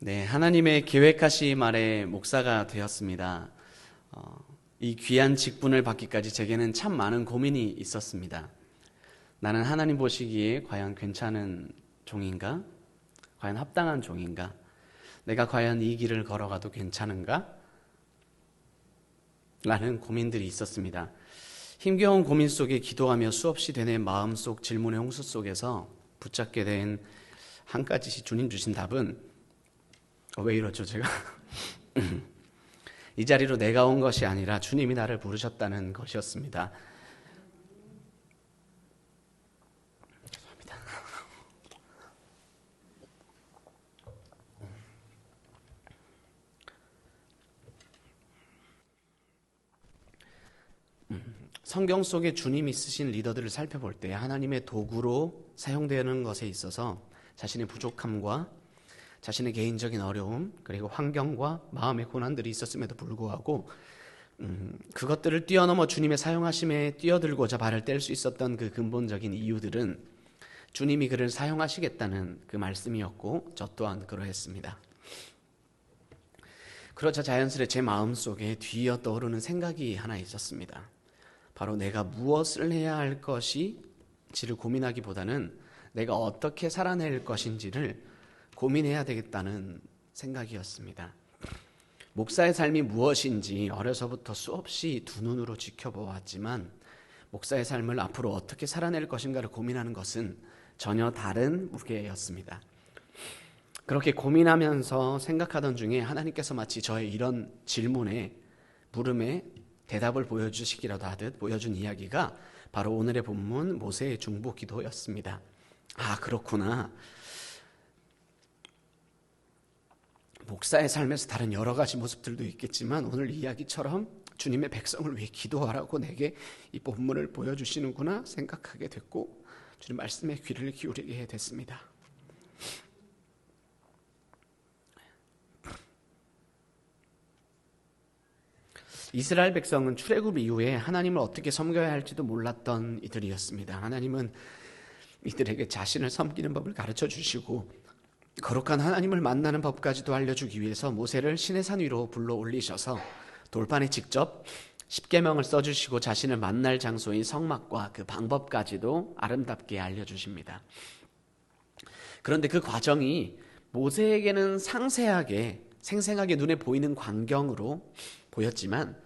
네, 하나님의 계획하심 아래 목사가 되었습니다. 이 귀한 직분을 받기까지 제게는 참 많은 고민이 있었습니다. 나는 하나님 보시기에 과연 괜찮은 종인가? 과연 합당한 종인가? 내가 과연 이 길을 걸어가도 괜찮은가? 라는 고민들이 있었습니다. 힘겨운 고민 속에 기도하며 수없이 되뇌 마음속 질문의 홍수 속에서 붙잡게 된 한 가지 주님 주신 답은 왜 이러죠 제가? 이 자리로 내가 온 것이 아니라 주님이 나를 부르셨다는 것이었습니다. 죄송합니다. 성경 속에 주님이 쓰신 리더들을 살펴볼 때 하나님의 도구로 사용되는 것에 있어서 자신의 부족함과 자신의 개인적인 어려움 그리고 환경과 마음의 고난들이 있었음에도 불구하고 그것들을 뛰어넘어 주님의 사용하심에 뛰어들고자 발을 뗄 수 있었던 그 근본적인 이유들은 주님이 그를 사용하시겠다는 그 말씀이었고 저 또한 그러했습니다. 그러자 자연스레 제 마음속에 뒤이어 떠오르는 생각이 하나 있었습니다. 바로 내가 무엇을 해야 할 것인지를 고민하기보다는 내가 어떻게 살아낼 것인지를 고민해야 되겠다는 생각이었습니다. 목사의 삶이 무엇인지 어려서부터 수없이 두 눈으로 지켜보았지만 목사의 삶을 앞으로 어떻게 살아낼 것인가를 고민하는 것은 전혀 다른 무게였습니다. 그렇게 고민하면서 생각하던 중에 하나님께서 마치 저의 이런 질문에 물음에 대답을 보여주시기라도 하듯 보여준 이야기가 바로 오늘의 본문 모세의 중보 기도였습니다. 아, 그렇구나. 목사의 삶에서 다른 여러 가지 모습들도 있겠지만 오늘 이야기처럼 주님의 백성을 위해 기도하라고 내게 이 본문을 보여주시는구나 생각하게 됐고 주님 말씀에 귀를 기울이게 됐습니다. 이스라엘 백성은 출애굽 이후에 하나님을 어떻게 섬겨야 할지도 몰랐던 이들이었습니다. 하나님은 이들에게 자신을 섬기는 법을 가르쳐 주시고 거룩한 하나님을 만나는 법까지도 알려주기 위해서 모세를 시내산 위로 불러 올리셔서 돌판에 직접 십계명을 써주시고 자신을 만날 장소인 성막과 그 방법까지도 아름답게 알려주십니다. 그런데 그 과정이 모세에게는 상세하게 생생하게 눈에 보이는 광경으로 보였지만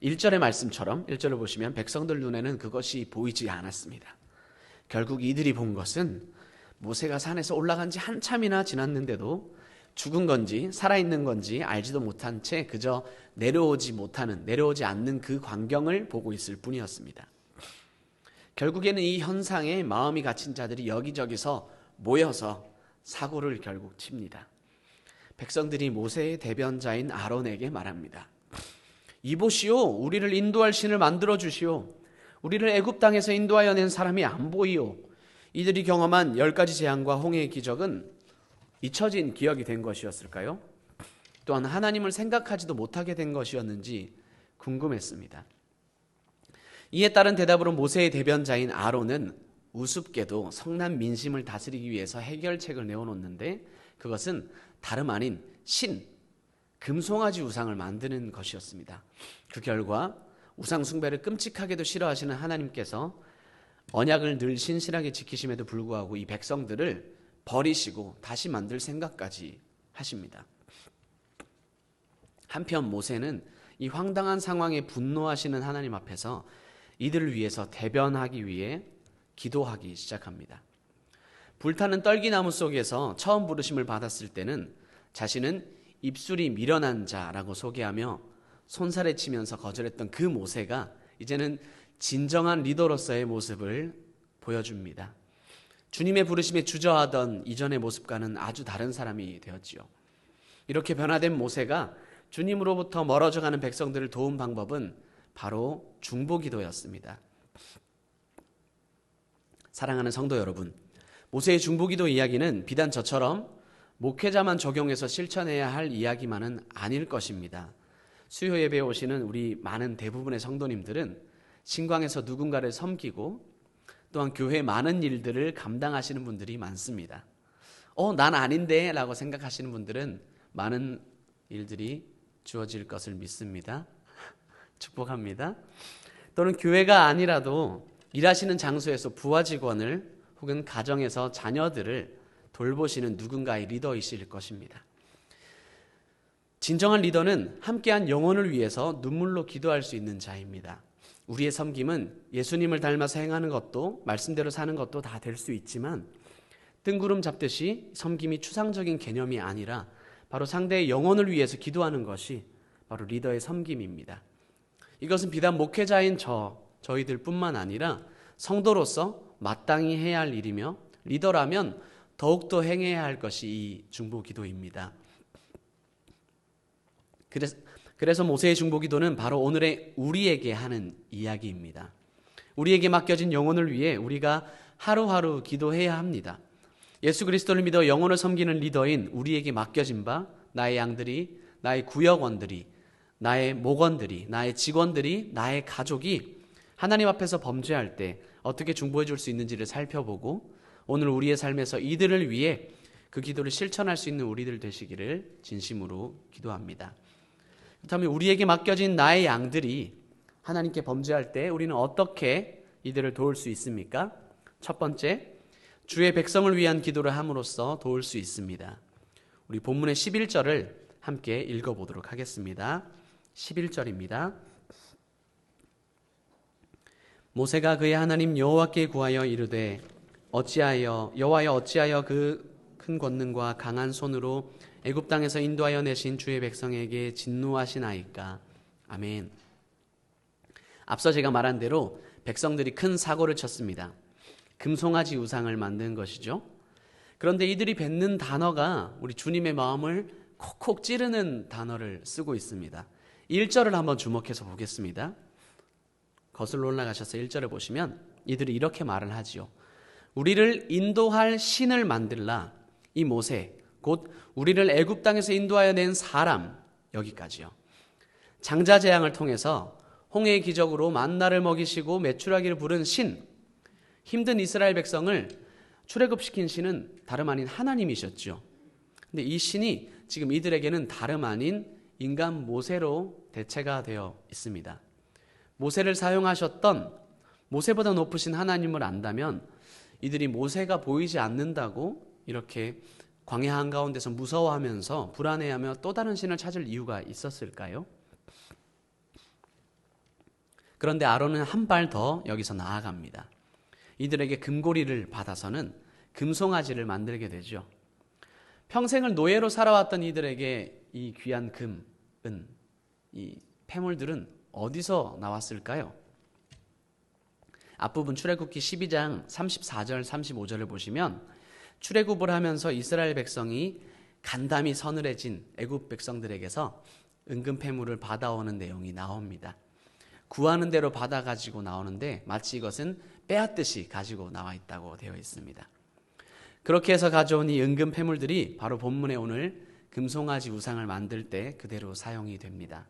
1절의 말씀처럼 1절을 보시면 백성들 눈에는 그것이 보이지 않았습니다. 결국 이들이 본 것은 모세가 산에서 올라간 지 한참이나 지났는데도 죽은 건지 살아있는 건지 알지도 못한 채 그저 내려오지 않는 그 광경을 보고 있을 뿐이었습니다. 결국에는 이 현상에 마음이 갇힌 자들이 여기저기서 모여서 사고를 결국 칩니다. 백성들이 모세의 대변자인 아론에게 말합니다. 이보시오, 우리를 인도할 신을 만들어 주시오. 우리를 애굽 땅에서 인도하여 낸 사람이 안 보이오. 이들이 경험한 10가지 재앙과 홍해의 기적은 잊혀진 기억이 된 것이었을까요? 또한 하나님을 생각하지도 못하게 된 것이었는지 궁금했습니다. 이에 따른 대답으로 모세의 대변자인 아론은 우습게도 성난 민심을 다스리기 위해서 해결책을 내어놓는데 그것은 다름 아닌 금송아지 우상을 만드는 것이었습니다. 그 결과 우상 숭배를 끔찍하게도 싫어하시는 하나님께서 언약을 늘 신실하게 지키심에도 불구하고 이 백성들을 버리시고 다시 만들 생각까지 하십니다. 한편 모세는 이 황당한 상황에 분노하시는 하나님 앞에서 이들을 위해서 대변하기 위해 기도하기 시작합니다. 불타는 떨기나무 속에서 처음 부르심을 받았을 때는 자신은 입술이 미련한 자라고 소개하며 손살에 치면서 거절했던 그 모세가 이제는 진정한 리더로서의 모습을 보여줍니다. 주님의 부르심에 주저하던 이전의 모습과는 아주 다른 사람이 되었지요. 이렇게 변화된 모세가 주님으로부터 멀어져가는 백성들을 도운 방법은 바로 중보기도였습니다. 사랑하는 성도 여러분, 모세의 중보기도 이야기는 비단 저처럼 목회자만 적용해서 실천해야 할 이야기만은 아닐 것입니다. 수요 예배에 오시는 우리 많은 대부분의 성도님들은 신광에서 누군가를 섬기고 또한 교회 많은 일들을 감당하시는 분들이 많습니다. 난 아닌데 라고 생각하시는 분들은 많은 일들이 주어질 것을 믿습니다. 축복합니다. 또는 교회가 아니라도 일하시는 장소에서 부하 직원을 혹은 가정에서 자녀들을 돌보시는 누군가의 리더이실 것입니다. 진정한 리더는 함께한 영혼을 위해서 눈물로 기도할 수 있는 자입니다. 우리의 섬김은 예수님을 닮아서 행하는 것도 말씀대로 사는 것도 다 될 수 있지만 뜬구름 잡듯이 섬김이 추상적인 개념이 아니라 바로 상대의 영혼을 위해서 기도하는 것이 바로 리더의 섬김입니다. 이것은 비단 목회자인 저희들 뿐만 아니라 성도로서 마땅히 해야 할 일이며 리더라면 더욱더 행해야 할 것이 이 중보기도입니다. 그래서 모세의 중보기도는 바로 오늘의 우리에게 하는 이야기입니다. 우리에게 맡겨진 영혼을 위해 우리가 하루하루 기도해야 합니다. 예수 그리스도를 믿어 영혼을 섬기는 리더인 우리에게 맡겨진 바 나의 양들이, 나의 구역원들이, 나의 목원들이, 나의 직원들이, 나의 가족이 하나님 앞에서 범죄할 때 어떻게 중보해 줄 수 있는지를 살펴보고 오늘 우리의 삶에서 이들을 위해 그 기도를 실천할 수 있는 우리들 되시기를 진심으로 기도합니다. 그렇다면 우리에게 맡겨진 나의 양들이 하나님께 범죄할 때 우리는 어떻게 이들을 도울 수 있습니까? 첫 번째, 주의 백성을 위한 기도를 함으로써 도울 수 있습니다. 우리 본문의 11절을 함께 읽어보도록 하겠습니다. 11절입니다. 모세가 그의 하나님 여호와께 구하여 이르되 여호와여 어찌하여 그 큰 권능과 강한 손으로 애굽 땅에서 인도하여 내신 주의 백성에게 진노하시나이까. 아멘. 앞서 제가 말한 대로 백성들이 큰 사고를 쳤습니다. 금송아지 우상을 만든 것이죠. 그런데 이들이 뱉는 단어가 우리 주님의 마음을 콕콕 찌르는 단어를 쓰고 있습니다. 1절을 한번 주목해서 보겠습니다. 거슬러 올라가셔서 1절을 보시면 이들이 이렇게 말을 하지요. 우리를 인도할 신을 만들라. 이 모세 곧 우리를 애굽 땅에서 인도하여 낸 사람, 여기까지요. 장자재앙을 통해서 홍해의 기적으로 만나를 먹이시고 메추라기를 부른 신, 힘든 이스라엘 백성을 출애굽시킨 신은 다름 아닌 하나님이셨죠. 근데 이 신이 지금 이들에게는 다름 아닌 인간 모세로 대체가 되어 있습니다. 모세를 사용하셨던 모세보다 높으신 하나님을 안다면 이들이 모세가 보이지 않는다고 이렇게 광야 한가운데서 무서워하면서 불안해하며 또 다른 신을 찾을 이유가 있었을까요? 그런데 아론은 한 발 더 여기서 나아갑니다. 이들에게 금고리를 받아서는 금송아지를 만들게 되죠. 평생을 노예로 살아왔던 이들에게 이 귀한 금, 은, 이 폐물들은 어디서 나왔을까요? 앞부분 출애굽기 12장 34절 35절을 보시면 출애굽을 하면서 이스라엘 백성이 간담이 서늘해진 애굽 백성들에게서 은금 폐물을 받아오는 내용이 나옵니다. 구하는 대로 받아가지고 나오는데 마치 이것은 빼앗듯이 가지고 나와 있다고 되어 있습니다. 그렇게 해서 가져온 이 은금 폐물들이 바로 본문에 오늘 금송아지 우상을 만들 때 그대로 사용이 됩니다.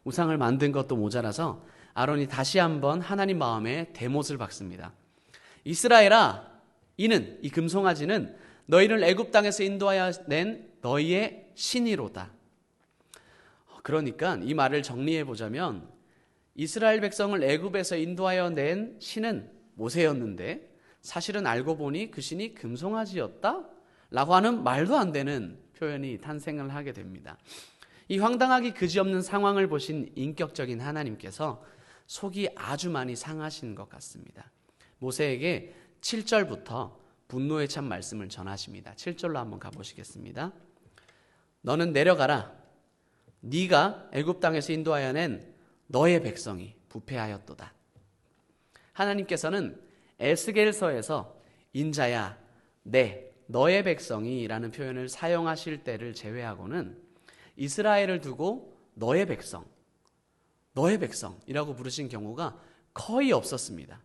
우상을 만든 것도 모자라서 아론이 다시 한번 하나님 마음에 대못을 박습니다. 이스라엘아, 이는 이 금송아지는 너희를 애굽 땅에서 인도하여 낸 너희의 신이로다. 그러니까 이 말을 정리해 보자면 이스라엘 백성을 애굽에서 인도하여 낸 신은 모세였는데 사실은 알고 보니 그 신이 금송아지였다? 라고 하는 말도 안 되는 표현이 탄생을 하게 됩니다. 이 황당하기 그지없는 상황을 보신 인격적인 하나님께서 속이 아주 많이 상하신 것 같습니다. 모세에게 7절부터 분노에 찬 말씀을 전하십니다. 7절로 한번 가보시겠습니다. 너는 내려가라. 네가 애굽 땅에서 인도하여 낸 너의 백성이 부패하였도다. 하나님께서는 에스겔서에서 인자야, 너의 백성이라는 표현을 사용하실 때를 제외하고는 이스라엘을 두고 너의 백성이라고 부르신 경우가 거의 없었습니다.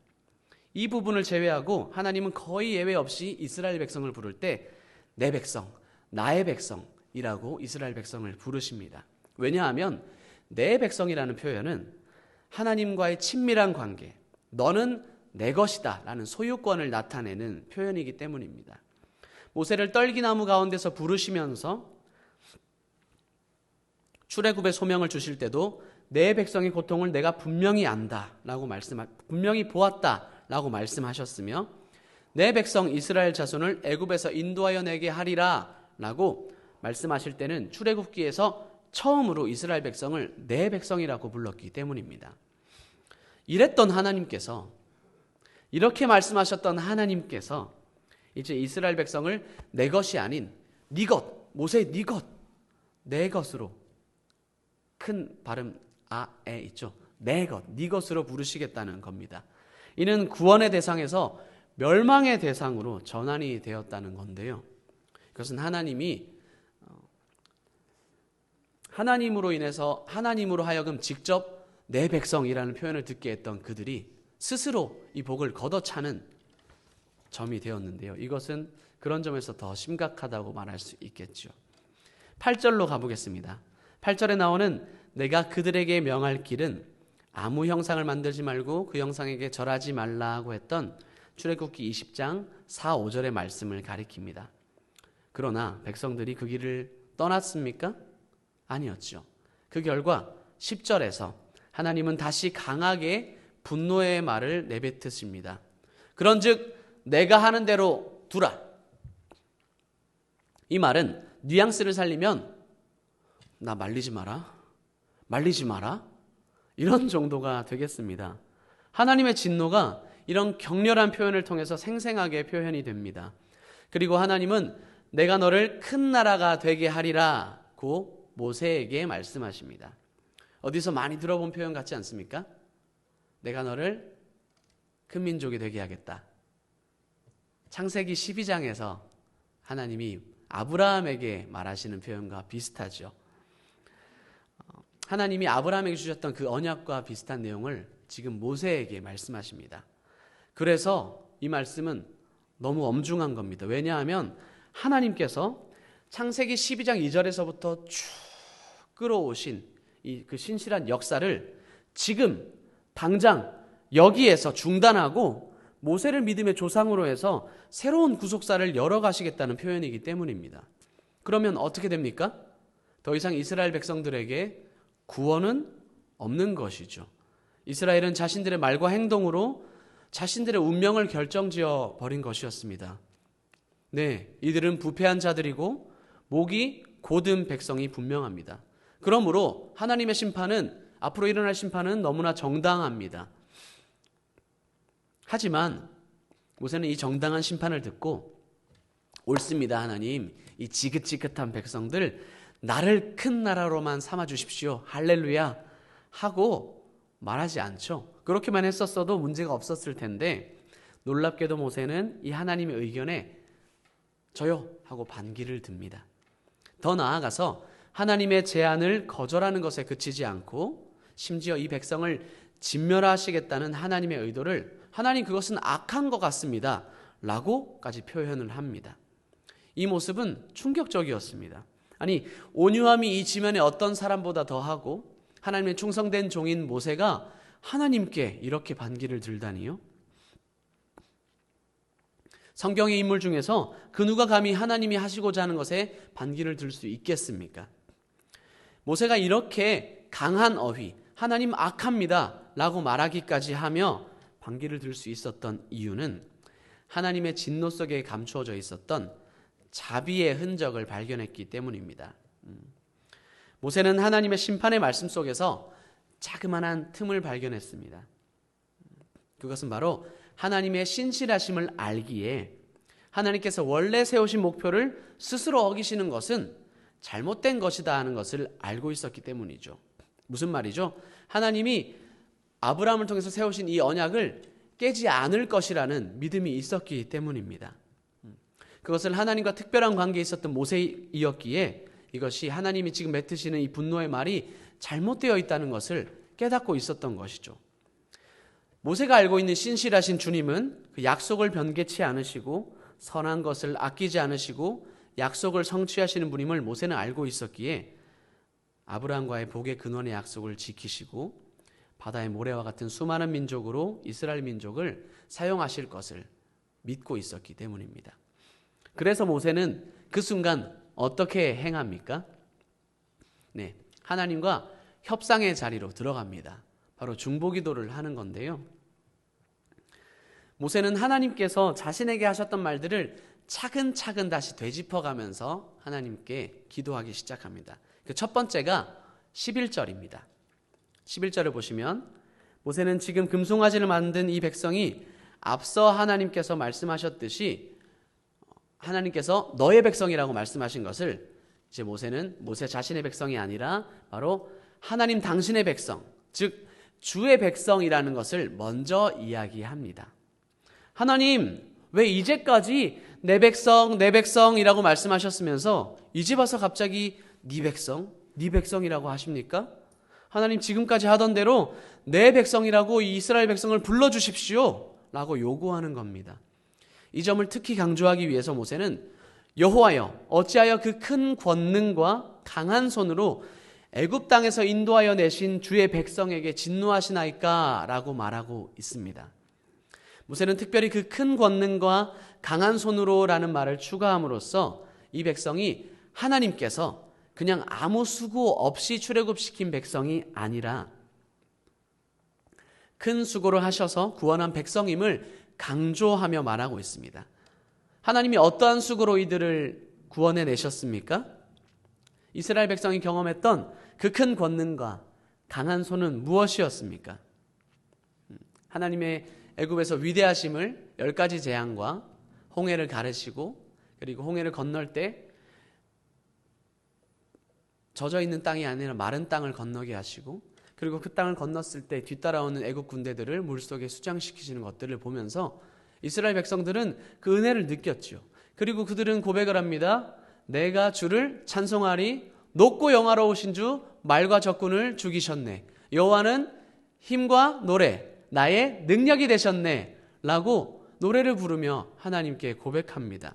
이 부분을 제외하고 하나님은 거의 예외 없이 이스라엘 백성을 부를 때 내 백성, 나의 백성이라고 이스라엘 백성을 부르십니다. 왜냐하면 내 백성이라는 표현은 하나님과의 친밀한 관계, 너는 내 것이다 라는 소유권을 나타내는 표현이기 때문입니다. 모세를 떨기나무 가운데서 부르시면서 출애굽의 소명을 주실 때도 내 백성의 고통을 내가 분명히 안다라고 분명히 보았다라고 말씀하셨으며 내 백성 이스라엘 자손을 애굽에서 인도하여 내게 하리라라고 말씀하실 때는 출애굽기에서 처음으로 이스라엘 백성을 내 백성이라고 불렀기 때문입니다. 이랬던 하나님께서, 이렇게 말씀하셨던 하나님께서 이제 이스라엘 백성을 내 것이 아닌 네 것, 모세 네 것, 내 것으로, 큰 발음 아에 있죠. 내 것, 네 것으로 부르시겠다는 겁니다. 이는 구원의 대상에서 멸망의 대상으로 전환이 되었다는 건데요. 그것은 하나님으로 인해서 하나님으로 하여금 직접 내 백성이라는 표현을 듣게 했던 그들이 스스로 이 복을 걷어차는 점이 되었는데요. 이것은 그런 점에서 더 심각하다고 말할 수 있겠죠. 8절로 가보겠습니다. 8절에 나오는 내가 그들에게 명할 길은 아무 형상을 만들지 말고 그 형상에게 절하지 말라고 했던 출애굽기 20장 4, 5절의 말씀을 가리킵니다. 그러나 백성들이 그 길을 떠났습니까? 아니었죠. 그 결과 10절에서 하나님은 다시 강하게 분노의 말을 내뱉으십니다. 그런즉 내가 하는 대로 두라. 이 말은 뉘앙스를 살리면 나 말리지 마라 이런 정도가 되겠습니다. 하나님의 진노가 이런 격렬한 표현을 통해서 생생하게 표현이 됩니다. 그리고 하나님은 내가 너를 큰 나라가 되게 하리라고 모세에게 말씀하십니다. 어디서 많이 들어본 표현 같지 않습니까? 내가 너를 큰 민족이 되게 하겠다. 창세기 12장에서 하나님이 아브라함에게 말하시는 표현과 비슷하죠. 하나님이 아브라함에게 주셨던 그 언약과 비슷한 내용을 지금 모세에게 말씀하십니다. 그래서 이 말씀은 너무 엄중한 겁니다. 왜냐하면 하나님께서 창세기 12장 2절에서부터 쭉 끌어오신 그 신실한 역사를 지금 당장 여기에서 중단하고 모세를 믿음의 조상으로 해서 새로운 구속사를 열어가시겠다는 표현이기 때문입니다. 그러면 어떻게 됩니까? 더 이상 이스라엘 백성들에게 구원은 없는 것이죠. 이스라엘은 자신들의 말과 행동으로 자신들의 운명을 결정지어 버린 것이었습니다. 네, 이들은 부패한 자들이고 목이 곧은 백성이 분명합니다. 그러므로 하나님의 심판은, 앞으로 일어날 심판은 너무나 정당합니다. 하지만 모세는 이 정당한 심판을 듣고 옳습니다, 하나님. 이 지긋지긋한 백성들 나를 큰 나라로만 삼아 주십시오. 할렐루야 하고 말하지 않죠. 그렇게만 했었어도 문제가 없었을 텐데 놀랍게도 모세는 이 하나님의 의견에 저요 하고 반기를 듭니다. 더 나아가서 하나님의 제안을 거절하는 것에 그치지 않고 심지어 이 백성을 진멸하시겠다는 하나님의 의도를 하나님 그것은 악한 것 같습니다 라고까지 표현을 합니다. 이 모습은 충격적이었습니다. 아니, 온유함이 이 지면에 어떤 사람보다 더하고 하나님의 충성된 종인 모세가 하나님께 이렇게 반기를 들다니요? 성경의 인물 중에서 그 누가 감히 하나님이 하시고자 하는 것에 반기를 들 수 있겠습니까? 모세가 이렇게 강한 어휘, 하나님 악합니다 라고 말하기까지 하며 반기를 들 수 있었던 이유는 하나님의 진노 속에 감추어져 있었던 자비의 흔적을 발견했기 때문입니다. 모세는 하나님의 심판의 말씀 속에서 자그마한 틈을 발견했습니다. 그것은 바로 하나님의 신실하심을 알기에 하나님께서 원래 세우신 목표를 스스로 어기시는 것은 잘못된 것이다 하는 것을 알고 있었기 때문이죠. 무슨 말이죠? 하나님이 아브라함을 통해서 세우신 이 언약을 깨지 않을 것이라는 믿음이 있었기 때문입니다. 그것을 하나님과 특별한 관계에 있었던 모세이었기에 이것이 하나님이 지금 맺으시는 이 분노의 말이 잘못되어 있다는 것을 깨닫고 있었던 것이죠. 모세가 알고 있는 신실하신 주님은 그 약속을 변개치 않으시고 선한 것을 아끼지 않으시고 약속을 성취하시는 분임을 모세는 알고 있었기에 아브라함과의 복의 근원의 약속을 지키시고 바다의 모래와 같은 수많은 민족으로 이스라엘 민족을 사용하실 것을 믿고 있었기 때문입니다. 그래서 모세는 그 순간 어떻게 행합니까? 네, 하나님과 협상의 자리로 들어갑니다. 바로 중보기도를 하는 건데요. 모세는 하나님께서 자신에게 하셨던 말들을 차근차근 다시 되짚어가면서 하나님께 기도하기 시작합니다. 그 첫 번째가 11절입니다. 11절을 보시면 모세는 지금 금송아지를 만든 이 백성이 앞서 하나님께서 말씀하셨듯이 하나님께서 너의 백성이라고 말씀하신 것을 이제 모세는 모세 자신의 백성이 아니라 바로 하나님 당신의 백성, 즉 주의 백성이라는 것을 먼저 이야기합니다. 하나님, 왜 이제까지 내 백성이라고 말씀하셨으면서 이제 와서 갑자기 네 백성이라고 하십니까? 하나님, 지금까지 하던 대로 내 백성이라고 이 이스라엘 백성을 불러주십시오 라고 요구하는 겁니다. 이 점을 특히 강조하기 위해서 모세는 여호와여, 어찌하여 그 큰 권능과 강한 손으로 애굽 땅에서 인도하여 내신 주의 백성에게 진노하시나이까 라고 말하고 있습니다. 모세는 특별히 그 큰 권능과 강한 손으로라는 말을 추가함으로써 이 백성이 하나님께서 그냥 아무 수고 없이 출애굽시킨 백성이 아니라 큰 수고를 하셔서 구원한 백성임을 강조하며 말하고 있습니다. 하나님이 어떠한 수고로 이들을 구원해 내셨습니까? 이스라엘 백성이 경험했던 그 큰 권능과 강한 손은 무엇이었습니까? 하나님의 애굽에서 위대하심을 10가지 재앙과 홍해를 가르시고 그리고 홍해를 건널 때 젖어있는 땅이 아니라 마른 땅을 건너게 하시고 그리고 그 땅을 건넜을 때 뒤따라오는 애굽 군대들을 물속에 수장시키시는 것들을 보면서 이스라엘 백성들은 그 은혜를 느꼈죠. 그리고 그들은 고백을 합니다. 내가 주를 찬송하리. 높고 영화로우신 주 말과 적군을 죽이셨네. 여호와는 힘과 노래 나의 능력이 되셨네 라고 노래를 부르며 하나님께 고백합니다.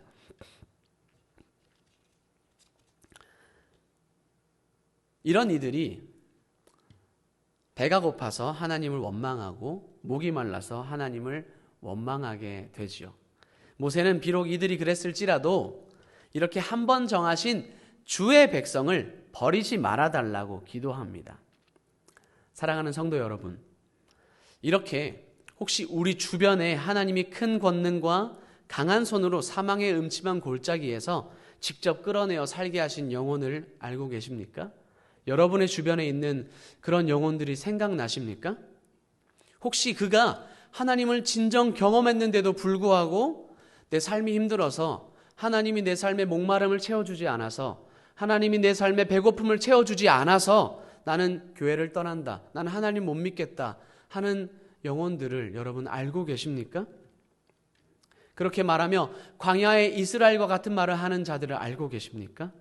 이런 이들이 배가 고파서 하나님을 원망하고 목이 말라서 하나님을 원망하게 되지요. 모세는 비록 이들이 그랬을지라도 이렇게 한 번 정하신 주의 백성을 버리지 말아달라고 기도합니다. 사랑하는 성도 여러분, 이렇게 혹시 우리 주변에 하나님이 큰 권능과 강한 손으로 사망의 음침한 골짜기에서 직접 끌어내어 살게 하신 영혼을 알고 계십니까? 여러분의 주변에 있는 그런 영혼들이 생각나십니까? 혹시 그가 하나님을 진정 경험했는데도 불구하고 내 삶이 힘들어서 하나님이 내 삶의 목마름을 채워주지 않아서 하나님이 내 삶의 배고픔을 채워주지 않아서 나는 교회를 떠난다, 나는 하나님 못 믿겠다 하는 영혼들을 여러분 알고 계십니까? 그렇게 말하며 광야의 이스라엘과 같은 말을 하는 자들을 알고 계십니까?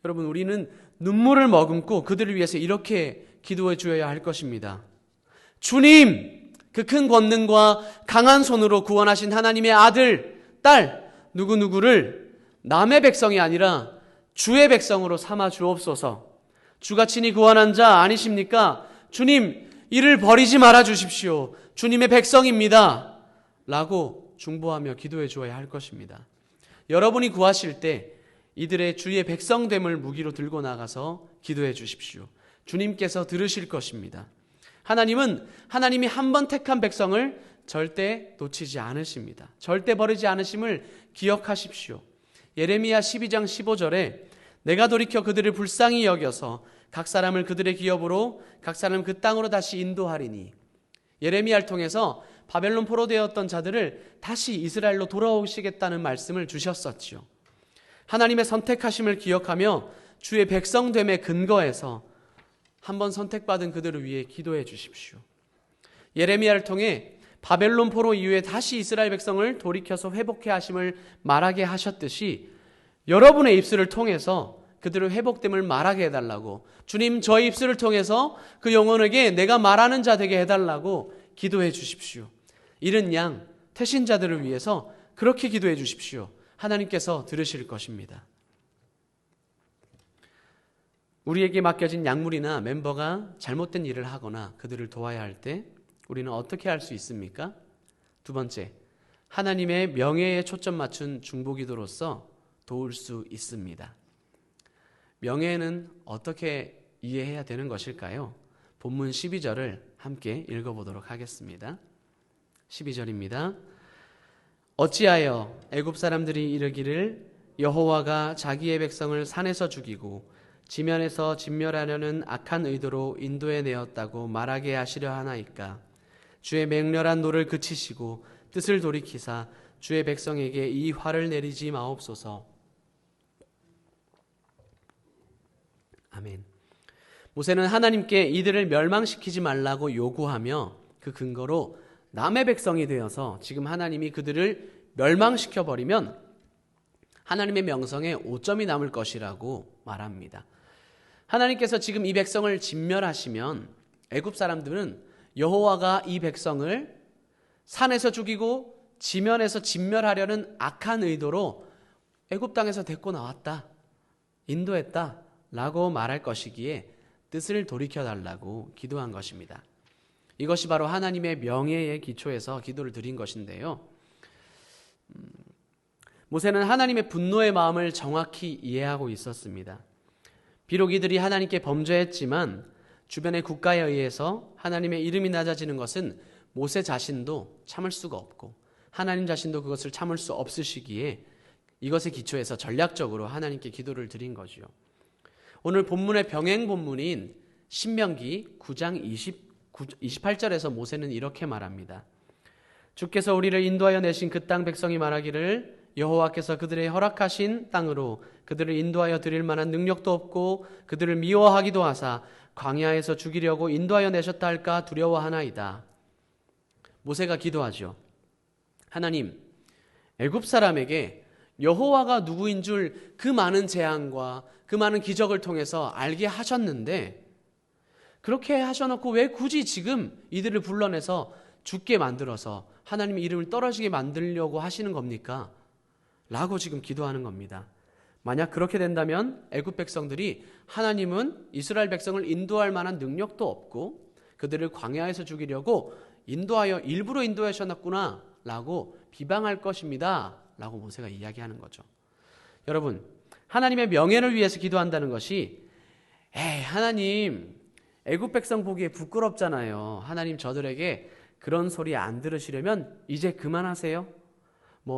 여러분, 우리는 눈물을 머금고 그들을 위해서 이렇게 기도해 주어야 할 것입니다. 주님, 그 큰 권능과 강한 손으로 구원하신 하나님의 아들, 딸 누구누구를 남의 백성이 아니라 주의 백성으로 삼아 주옵소서. 주가 친히 구원한 자 아니십니까? 주님, 이를 버리지 말아 주십시오. 주님의 백성입니다 라고 중보하며 기도해 주어야 할 것입니다. 여러분이 구하실 때 이들의 주의 백성됨을 무기로 들고 나가서 기도해 주십시오. 주님께서 들으실 것입니다. 하나님은 하나님이 한 번 택한 백성을 절대 놓치지 않으십니다. 절대 버리지 않으심을 기억하십시오. 예레미야 12장 15절에 내가 돌이켜 그들을 불쌍히 여겨서 각 사람을 그들의 기업으로 각 사람 그 땅으로 다시 인도하리니, 예레미야를 통해서 바벨론 포로되었던 자들을 다시 이스라엘로 돌아오시겠다는 말씀을 주셨었지요. 하나님의 선택하심을 기억하며 주의 백성됨의 근거에서 한번 선택받은 그들을 위해 기도해 주십시오. 예레미야를 통해 바벨론 포로 이후에 다시 이스라엘 백성을 돌이켜서 회복해 하심을 말하게 하셨듯이 여러분의 입술을 통해서 그들의 회복됨을 말하게 해달라고, 주님 저희 입술을 통해서 그 영혼에게 내가 말하는 자 되게 해달라고 기도해 주십시오. 이른 양 태신자들을 위해서 그렇게 기도해 주십시오. 하나님께서 들으실 것입니다. 우리에게 맡겨진 약물이나 멤버가 잘못된 일을 하거나 그들을 도와야 할 때 우리는 어떻게 할 수 있습니까? 두 번째, 하나님의 명예에 초점 맞춘 중보기도로서 도울 수 있습니다. 명예는 어떻게 이해해야 되는 것일까요? 본문 12절을 함께 읽어보도록 하겠습니다. 12절입니다. 어찌하여 애굽 사람들이 이르기를 여호와가 자기의 백성을 산에서 죽이고 지면에서 진멸하려는 악한 의도로 인도해 내었다고 말하게 하시려 하나이까? 주의 맹렬한 노를 그치시고 뜻을 돌이키사 주의 백성에게 이 화를 내리지 마옵소서. 아멘. 모세는 하나님께 이들을 멸망시키지 말라고 요구하며 그 근거로 남의 백성이 되어서 지금 하나님이 그들을 멸망시켜버리면 하나님의 명성에 오점이 남을 것이라고 말합니다. 하나님께서 지금 이 백성을 진멸하시면 애굽 사람들은 여호와가 이 백성을 산에서 죽이고 지면에서 진멸하려는 악한 의도로 애굽 땅에서 데리고 나왔다, 인도했다 라고 말할 것이기에 뜻을 돌이켜달라고 기도한 것입니다. 이것이 바로 하나님의 명예의 기초에서 기도를 드린 것인데요. 모세는 하나님의 분노의 마음을 정확히 이해하고 있었습니다. 비록 이들이 하나님께 범죄했지만 주변의 국가에 의해서 하나님의 이름이 낮아지는 것은 모세 자신도 참을 수가 없고 하나님 자신도 그것을 참을 수 없으시기에 이것에 기초해서 전략적으로 하나님께 기도를 드린 거죠. 오늘 본문의 병행 본문인 신명기 9장 28절에서 모세는 이렇게 말합니다. 주께서 우리를 인도하여 내신 그 땅 백성이 말하기를 여호와께서 그들의 허락하신 땅으로 그들을 인도하여 드릴 만한 능력도 없고 그들을 미워하기도 하사 광야에서 죽이려고 인도하여 내셨다 할까 두려워하나이다. 모세가 기도하죠. 하나님, 애굽 사람에게 여호와가 누구인 줄 그 많은 재앙과 그 많은 기적을 통해서 알게 하셨는데 그렇게 하셔놓고 왜 굳이 지금 이들을 불러내서 죽게 만들어서 하나님의 이름을 떨어지게 만들려고 하시는 겁니까? 라고 지금 기도하는 겁니다. 만약 그렇게 된다면 애굽 백성들이 하나님은 이스라엘 백성을 인도할 만한 능력도 없고 그들을 광야에서 죽이려고 일부러 인도하셨구나 라고 비방할 것입니다 라고 모세가 이야기하는 거죠. 여러분, 하나님의 명예를 위해서 기도한다는 것이 하나님 애굽 백성 보기에 부끄럽잖아요. 하나님 저들에게 그런 소리 안 들으시려면 이제 그만하세요.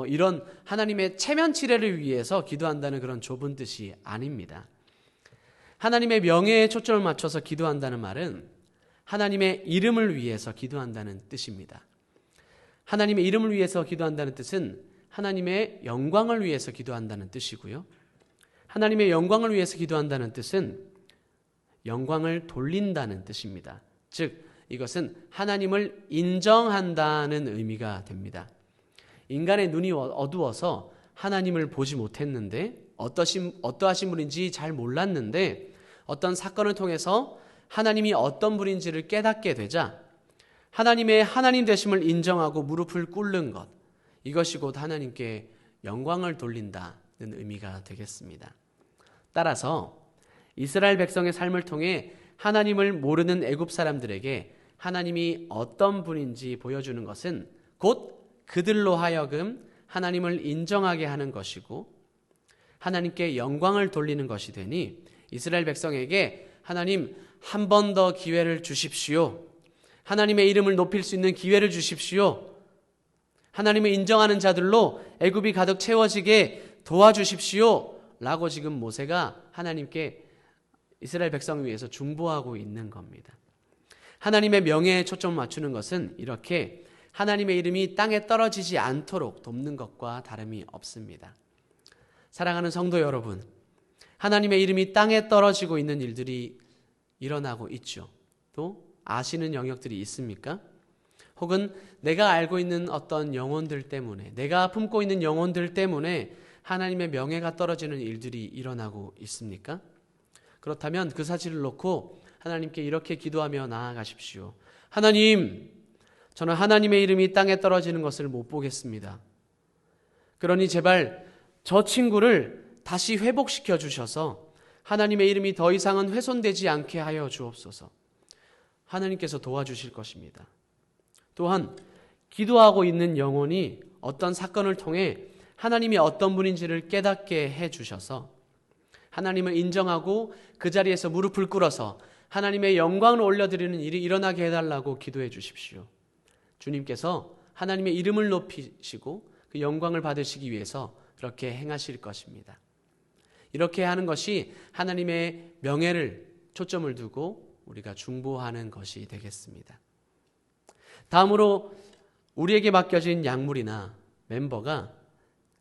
이런 하나님의 체면 치레를 위해서 기도한다는 그런 좁은 뜻이 아닙니다. 하나님의 명예에 초점을 맞춰서 기도한다는 말은 하나님의 이름을 위해서 기도한다는 뜻입니다. 하나님의 이름을 위해서 기도한다는 뜻은 하나님의 영광을 위해서 기도한다는 뜻이고요. 하나님의 영광을 위해서 기도한다는 뜻은 영광을 돌린다는 뜻입니다. 즉, 이것은 하나님을 인정한다는 의미가 됩니다. 인간의 눈이 어두워서 하나님을 보지 못했는데 어떠하신 분인지 잘 몰랐는데 어떤 사건을 통해서 하나님이 어떤 분인지를 깨닫게 되자 하나님의 하나님 되심을 인정하고 무릎을 꿇는 것, 이것이 곧 하나님께 영광을 돌린다는 의미가 되겠습니다. 따라서 이스라엘 백성의 삶을 통해 하나님을 모르는 애굽 사람들에게 하나님이 어떤 분인지 보여주는 것은 곧 그들로 하여금 하나님을 인정하게 하는 것이고 하나님께 영광을 돌리는 것이 되니 이스라엘 백성에게 하나님 한 번 더 기회를 주십시오. 하나님의 이름을 높일 수 있는 기회를 주십시오. 하나님을 인정하는 자들로 애굽이 가득 채워지게 도와주십시오. 라고 지금 모세가 하나님께 이스라엘 백성을 위해서 중보하고 있는 겁니다. 하나님의 명예에 초점을 맞추는 것은 이렇게 하나님의 이름이 땅에 떨어지지 않도록 돕는 것과 다름이 없습니다. 사랑하는 성도 여러분, 하나님의 이름이 땅에 떨어지고 있는 일들이 일어나고 있죠. 또 아시는 영역들이 있습니까? 혹은 내가 알고 있는 어떤 영혼들 때문에, 내가 품고 있는 영혼들 때문에 하나님의 명예가 떨어지는 일들이 일어나고 있습니까? 그렇다면 그 사실을 놓고 하나님께 이렇게 기도하며 나아가십시오. 하나님, 저는 하나님의 이름이 땅에 떨어지는 것을 못 보겠습니다. 그러니 제발 저 친구를 다시 회복시켜 주셔서 하나님의 이름이 더 이상은 훼손되지 않게 하여 주옵소서. 하나님께서 도와주실 것입니다. 또한 기도하고 있는 영혼이 어떤 사건을 통해 하나님이 어떤 분인지를 깨닫게 해 주셔서 하나님을 인정하고 그 자리에서 무릎을 꿇어서 하나님의 영광을 올려드리는 일이 일어나게 해달라고 기도해 주십시오. 주님께서 하나님의 이름을 높이시고 그 영광을 받으시기 위해서 그렇게 행하실 것입니다. 이렇게 하는 것이 하나님의 명예를 초점을 두고 우리가 중보하는 것이 되겠습니다. 다음으로 우리에게 맡겨진 약물이나 멤버가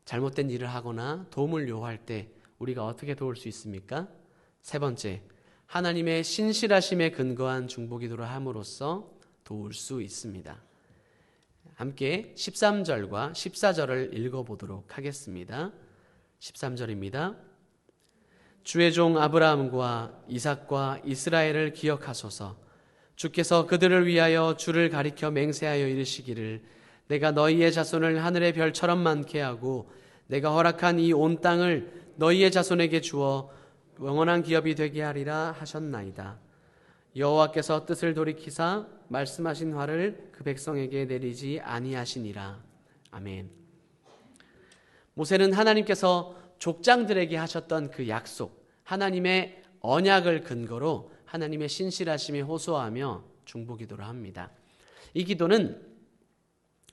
잘못된 일을 하거나 도움을 요구할 때 우리가 어떻게 도울 수 있습니까? 세 번째, 하나님의 신실하심에 근거한 중보기도를 함으로써 도울 수 있습니다. 함께 13절과 14절을 읽어보도록 하겠습니다. 13절입니다. 주의 종 아브라함과 이삭과 이스라엘을 기억하소서. 주께서 그들을 위하여 주를 가리켜 맹세하여 이르시기를 내가 너희의 자손을 하늘의 별처럼 많게 하고 내가 허락한 이 온 땅을 너희의 자손에게 주어 영원한 기업이 되게 하리라 하셨나이다. 여호와께서 뜻을 돌이키사 말씀하신 화를 그 백성에게 내리지 아니하시니라. 아멘. 모세는 하나님께서 족장들에게 하셨던 그 약속, 하나님의 언약을 근거로 하나님의 신실하심에 호소하며 중보기도를 합니다. 이 기도는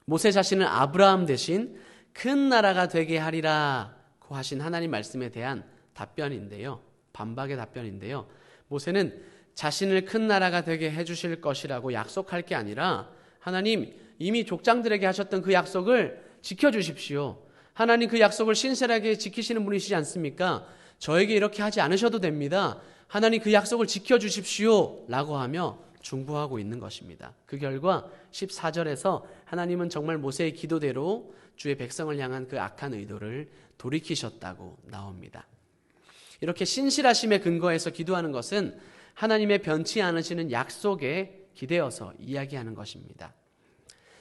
모세 자신을 아브라함 대신 큰 나라가 되게 하리라고 하신 하나님 말씀에 대한 답변인데요. 반박의 답변인데요. 모세는 자신을 큰 나라가 되게 해주실 것이라고 약속할 게 아니라 하나님 이미 족장들에게 하셨던 그 약속을 지켜주십시오. 하나님 그 약속을 신실하게 지키시는 분이시지 않습니까? 저에게 이렇게 하지 않으셔도 됩니다. 하나님 그 약속을 지켜주십시오 라고 하며 중보하고 있는 것입니다. 그 결과 14절에서 하나님은 정말 모세의 기도대로 주의 백성을 향한 그 악한 의도를 돌이키셨다고 나옵니다. 이렇게 신실하심에 근거해서 기도하는 것은 하나님의 변치 않으시는 약속에 기대어서 이야기하는 것입니다.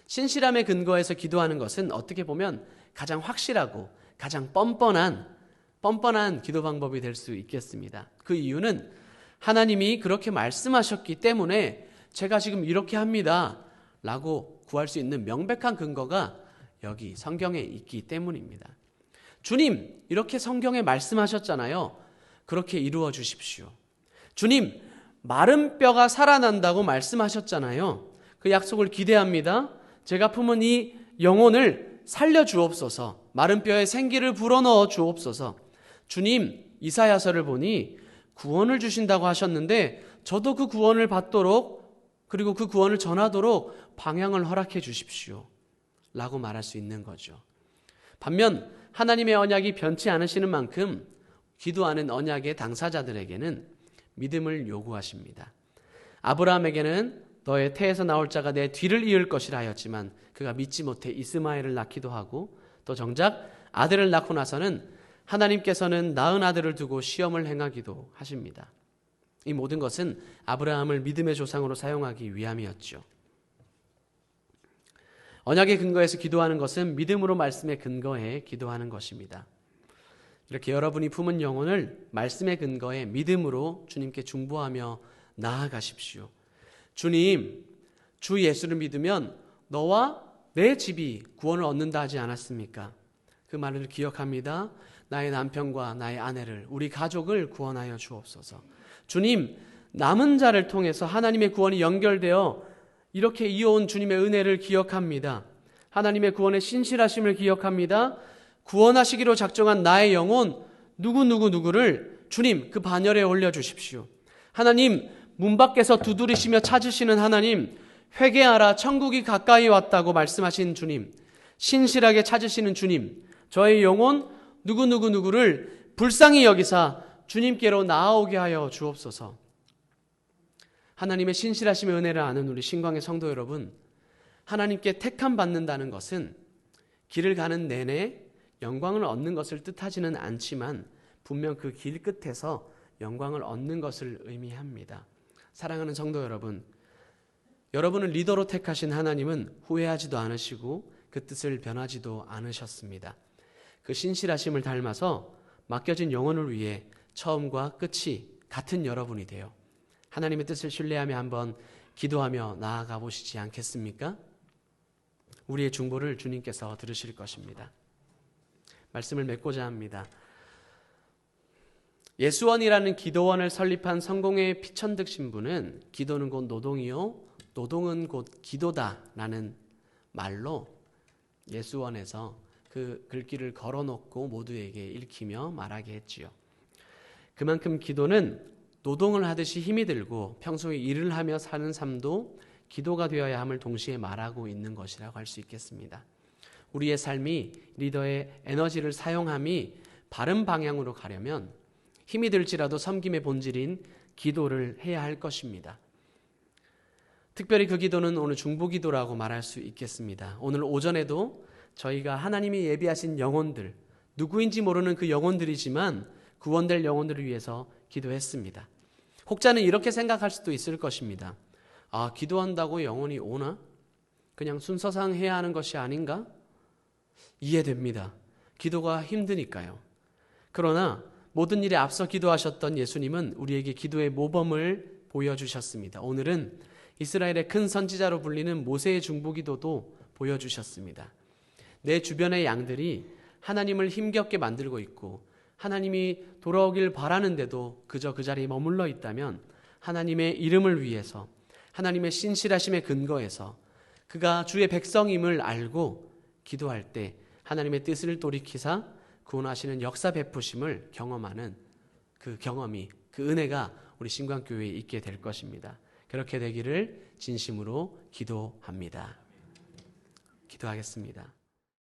신실함에 근거해서 기도하는 것은 어떻게 보면 가장 확실하고 가장 뻔뻔한 기도 방법이 될 수 있겠습니다. 그 이유는 하나님이 그렇게 말씀하셨기 때문에 제가 지금 이렇게 합니다 라고 구할 수 있는 명백한 근거가 여기 성경에 있기 때문입니다. 주님, 이렇게 성경에 말씀하셨잖아요. 그렇게 이루어 주십시오. 주님, 마른 뼈가 살아난다고 말씀하셨잖아요. 그 약속을 기대합니다. 제가 품은 이 영혼을 살려주옵소서. 마른 뼈에 생기를 불어넣어 주옵소서. 주님, 이사야서를 보니 구원을 주신다고 하셨는데 저도 그 구원을 받도록 그리고 그 구원을 전하도록 방향을 허락해 주십시오 라고 말할 수 있는 거죠. 반면 하나님의 언약이 변치 않으시는 만큼 기도하는 언약의 당사자들에게는 믿음을 요구하십니다. 아브라함에게는 너의 태에서 나올 자가 내 뒤를 이을 것이라 하였지만 그가 믿지 못해 이스마엘을 낳기도 하고 또 정작 아들을 낳고 나서는 하나님께서는 낳은 아들을 두고 시험을 행하기도 하십니다. 이 모든 것은 아브라함을 믿음의 조상으로 사용하기 위함이었죠. 언약의 근거에서 기도하는 것은 믿음으로 말씀에 근거해 기도하는 것입니다. 이렇게 여러분이 품은 영혼을 말씀의 근거에 믿음으로 주님께 중보하며 나아가십시오. 주님, 주 예수를 믿으면 너와 내 집이 구원을 얻는다 하지 않았습니까? 그 말을 기억합니다. 나의 남편과 나의 아내를, 우리 가족을 구원하여 주옵소서. 주님, 남은 자를 통해서 하나님의 구원이 연결되어 이렇게 이어온 주님의 은혜를 기억합니다. 하나님의 구원의 신실하심을 기억합니다. 구원하시기로 작정한 나의 영혼 누구를 주님 그 반열에 올려주십시오. 하나님, 문 밖에서 두드리시며 찾으시는 하나님, 회개하라 천국이 가까이 왔다고 말씀하신 주님, 신실하게 찾으시는 주님, 저의 영혼 누구를 불쌍히 여기사 주님께로 나아오게 하여 주옵소서. 하나님의 신실하심의 은혜를 아는 우리 신광의 성도 여러분, 하나님께 택함 받는다는 것은 길을 가는 내내 영광을 얻는 것을 뜻하지는 않지만 분명 그 길 끝에서 영광을 얻는 것을 의미합니다. 사랑하는 성도 여러분, 여러분을 리더로 택하신 하나님은 후회하지도 않으시고 그 뜻을 변하지도 않으셨습니다. 그 신실하심을 닮아서 맡겨진 영혼을 위해 처음과 끝이 같은 여러분이 되어 하나님의 뜻을 신뢰하며 한번 기도하며 나아가 보시지 않겠습니까? 우리의 중보를 주님께서 들으실 것입니다. 말씀을 맺고자 합니다. 예수원이라는 기도원을 설립한 성공회 피천득 신부는 기도는 곧 노동이요 노동은 곧 기도다라는 말로 예수원에서 그 글귀를 걸어놓고 모두에게 읽히며 말하게 했지요. 그만큼 기도는 노동을 하듯이 힘이 들고 평소에 일을 하며 사는 삶도 기도가 되어야 함을 동시에 말하고 있는 것이라고 할 수 있겠습니다. 우리의 삶이 리더의 에너지를 사용함이 바른 방향으로 가려면 힘이 들지라도 섬김의 본질인 기도를 해야 할 것입니다. 특별히 그 기도는 오늘 중보기도라고 말할 수 있겠습니다. 오늘 오전에도 저희가 하나님이 예비하신 영혼들, 누구인지 모르는 그 영혼들이지만 구원될 영혼들을 위해서 기도했습니다. 혹자는 이렇게 생각할 수도 있을 것입니다. 아, 기도한다고 영혼이 오나? 그냥 순서상 해야 하는 것이 아닌가? 이해됩니다. 기도가 힘드니까요. 그러나 모든 일에 앞서 기도하셨던 예수님은 우리에게 기도의 모범을 보여주셨습니다. 오늘은 이스라엘의 큰 선지자로 불리는 모세의 중보기도도 보여주셨습니다. 내 주변의 양들이 하나님을 힘겹게 만들고 있고 하나님이 돌아오길 바라는데도 그저 그 자리에 머물러 있다면 하나님의 이름을 위해서 하나님의 신실하심의 근거에서 그가 주의 백성임을 알고 기도할 때 하나님의 뜻을 돌이키사 구원하시는 역사 베푸심을 경험하는 그 경험이, 그 은혜가 우리 신광교회에 있게 될 것입니다. 그렇게 되기를 진심으로 기도합니다. 기도하겠습니다.